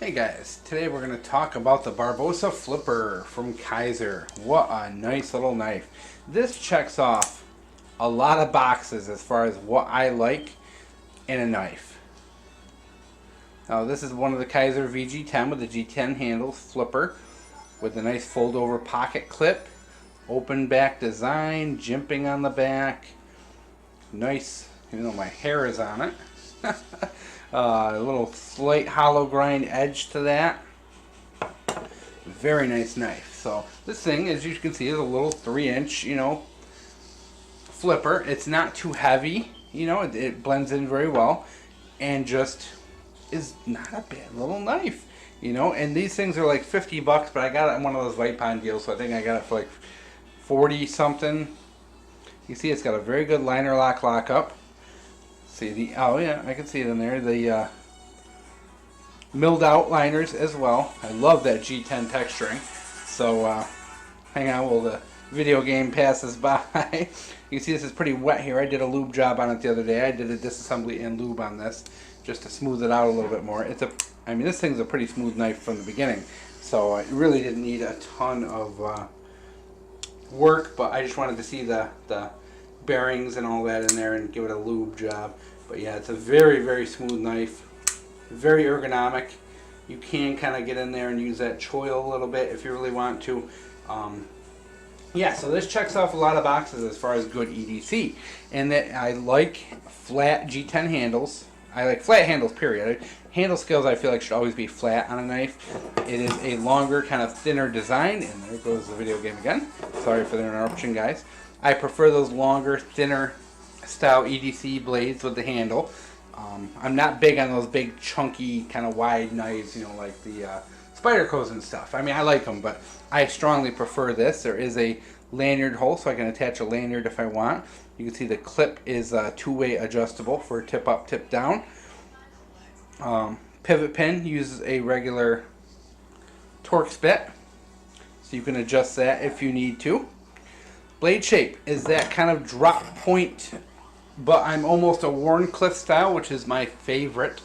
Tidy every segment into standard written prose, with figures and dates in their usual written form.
Hey guys, today we're going to talk about the Barbosa Flipper from Kizer. What a nice little knife. This checks off a lot of boxes as far as what I like in a knife. Now this is one of the Kizer VG10 with the G10 handles flipper with a nice fold over pocket clip, open back design, jimping on the back. Nice, even though my hair is on it. A little slight hollow grind edge to that. Very nice knife. So this thing, as you can see, is a little 3-inch, flipper. It's not too heavy, it blends in very well, and just is not a bad little knife, And these things are like 50 bucks, but I got it in one of those Vipon deals, so I think I got it for like 40 something. You see, it's got a very good liner lock lockup. See oh yeah, I can see it in there. The milled out liners as well. I love that G10 texturing. So hang on while the video game passes by. You can see this is pretty wet here. I did a lube job on it the other day. I did a disassembly and lube on this just to smooth it out a little bit more. I mean, this thing's a pretty smooth knife from the beginning, so it really didn't need a ton of work. But I just wanted to see the bearings and all that in there and give it a lube job. But yeah, it's a very, very smooth knife, very ergonomic. You can kind of get in there and use that choil a little bit if you really want to. Yeah, so this checks off a lot of boxes as far as good EDC, and that I like flat G10 handles. I like flat handles, period. Handle scales I feel like should always be flat on a knife. It is a longer, kind of thinner design, and there goes the video game again. Sorry for the interruption, guys. I prefer those longer, thinner style EDC blades with the handle. I'm not big on those big, chunky, kind of wide knives, like the Spydercos and stuff. I mean, I like them, but I strongly prefer this. There is a lanyard hole, so I can attach a lanyard if I want. You can see the clip is two-way adjustable for tip up, tip down. Pivot pin uses a regular Torx bit, so you can adjust that if you need to. Blade shape is that kind of drop point, but I'm almost a Warncliffe style, which is my favorite.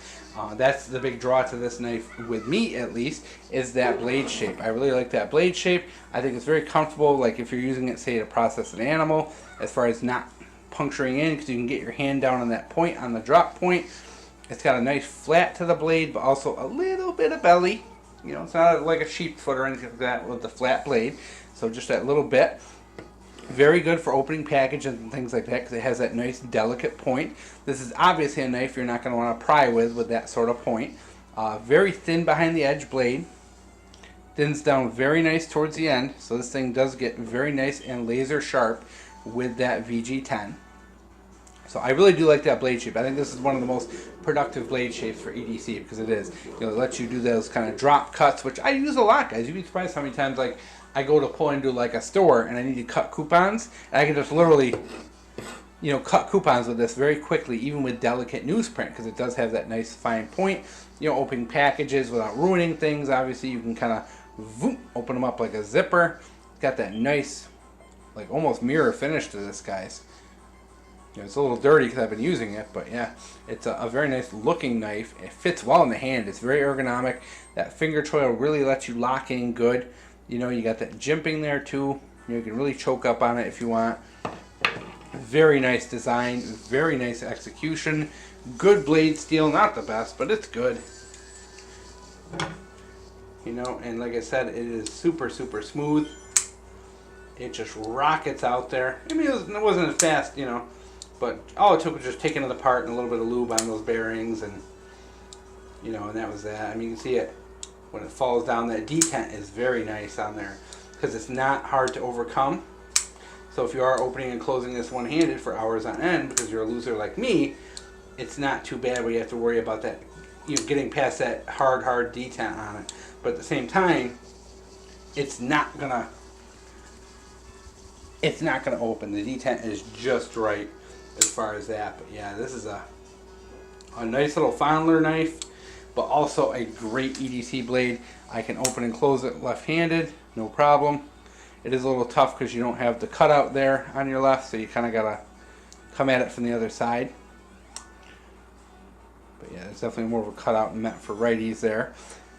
That's the big draw to this knife, with me at least, is that blade shape. I really like that blade shape. I think it's very comfortable, like if you're using it, say, to process an animal, as far as not puncturing in, because you can get your hand down on that point, on the drop point. It's got a nice flat to the blade, but also a little bit of belly. It's not like a sheep foot or anything like that with the flat blade. So just that little bit. Very good for opening packages and things like that because it has that nice delicate point. This is obviously a knife you're not going to want to pry with that sort of point. Very thin behind the edge blade. Thins down very nice towards the end. So this thing does get very nice and laser sharp with that VG10. So I really do like that blade shape. I think this is one of the most productive blade shapes for EDC because it is. It lets you do those kind of drop cuts, which I use a lot, guys. You'd be surprised how many times like I go to pull into like a store and I need to cut coupons, and I can just literally, cut coupons with this very quickly, even with delicate newsprint, because it does have that nice fine point. Opening packages without ruining things. Obviously, you can kind of open them up like a zipper. It's got that nice, like almost mirror finish to this, guys. It's a little dirty because I've been using it, but yeah, it's a very nice looking knife. It fits well in the hand. It's very ergonomic. That finger choil really lets you lock in good. You got that jimping there too. You can really choke up on it if you want. Very nice design, very nice execution. Good blade steel, not the best, but it's good. And like I said, it is super, super smooth. It just rockets out there. I mean, it wasn't as fast, but all it took was just taking it apart and a little bit of lube on those bearings, and and that was that. I mean, you can see it when it falls down. That detent is very nice on there because it's not hard to overcome. So if you are opening and closing this one-handed for hours on end because you're a loser like me, it's not too bad where you have to worry about that, getting past that hard detent on it. But at the same time, it's not gonna open. The detent is just right as far as that. But yeah, this is a nice little fondler knife, but also a great EDC blade. I can open and close it left-handed, no problem. It is a little tough because you don't have the cutout there on your left, so you kind of gotta come at it from the other side. But yeah, it's definitely more of a cutout meant for righties there.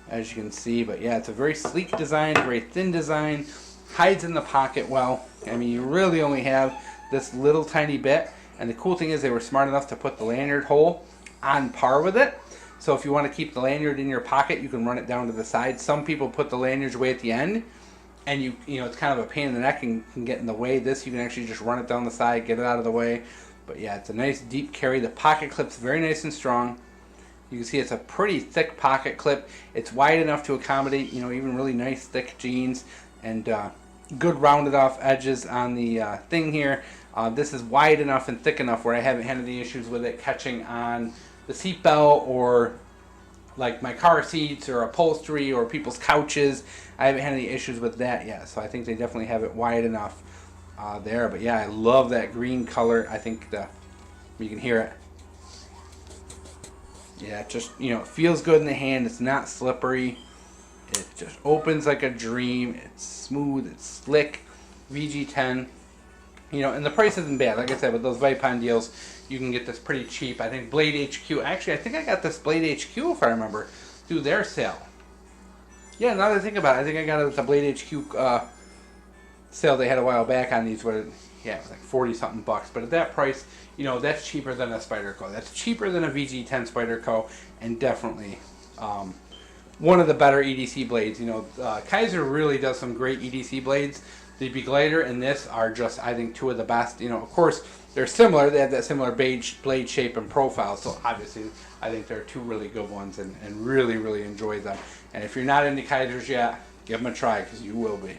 as you can see. But yeah, it's a very sleek design, very thin design, hides in the pocket well. I mean, you really only have this little tiny bit, and the cool thing is they were smart enough to put the lanyard hole on par with it. So if you want to keep the lanyard in your pocket, you can run it down to the side. Some people put the lanyards away at the end, and you know it's kind of a pain in the neck and can get in the way. This, you can actually just run it down the side, get it out of the way. But yeah, it's a nice deep carry. The pocket clip's very nice and strong. You can see it's a pretty thick pocket clip. It's wide enough to accommodate, you know, even really nice thick jeans, and good rounded off edges on the thing here. This is wide enough and thick enough where I haven't had any issues with it catching on the seatbelt or like my car seats or upholstery or people's couches. I haven't had any issues with that yet, so I think they definitely have it wide enough there. But yeah, I love that green color. I think you can hear it. Yeah, it just, you know, it feels good in the hand. It's not slippery. It just opens like a dream. It's smooth. It's slick. VG10. You know, and the price isn't bad. Like I said, with those Vipon deals, you can get this pretty cheap. I think Blade HQ, actually, I think I got this Blade HQ, if I remember, through their sale. Yeah, now that I think about it, I think I got it at the Blade HQ sale they had a while back on these, where, yeah, it was like 40-something bucks. But at that price, you know, that's cheaper than a Spyderco. That's cheaper than a VG10 Spyderco, and definitely one of the better EDC blades. You know, Kizer really does some great EDC blades. The Begleiter and this are just, I think, two of the best. You know, of course, they're similar. They have that similar blade shape and profile. So obviously, I think they're two really good ones, and really, really enjoy them. And if you're not into Kizers yet, give them a try, because you will be.